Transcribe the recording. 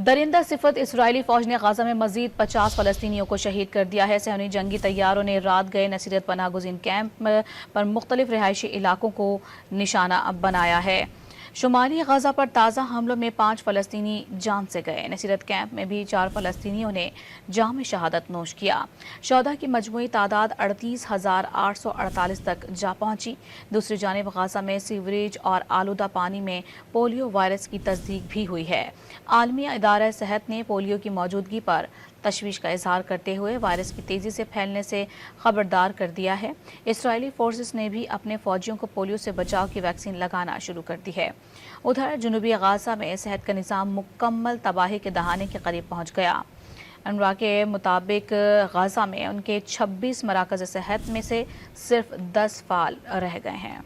दरिंदा सिफत इसराइली फौज ने गाजा में मजीद 50 फलस्तीनियों को शहीद कर दिया है। सहनी जंगी तैयारों ने रात गए नसीरत पनाह गुज़ीन कैंप पर मुख्तलिफ रिहायशी इलाकों को निशाना बनाया है। शुमाली गजा पर ताज़ा हमलों में 5 फलस्तीनी जान से गए। नसीरत कैंप में भी 4 फलस्तीनियों ने जाम शहादत नोश किया। शौदा की मजमूई तादाद 38,848 तक जा पहुंची। दूसरी जानिब गजा में सीवरेज और आलूदा पानी में पोलियो वायरस की तस्दीक भी हुई है। आलमी इदारा सेहत ने पोलियो की मौजूदगी पर तशवीश का इजहार करते हुए वायरस की तेजी से फैलने से खबरदार कर दिया है। इसराइली फोर्सेस ने भी अपने फौजियों को पोलियो से बचाव की वैक्सीन लगाना शुरू कर दी है। उधर जनूबी गाजा में सेहत का निज़ाम मुकम्मल तबाही के दहाने के करीब पहुंच गया। अनवा के मुताबिक गाजा में उनके 26 मराकज़ सेहत में से सिर्फ 10 फाल रह गए हैं।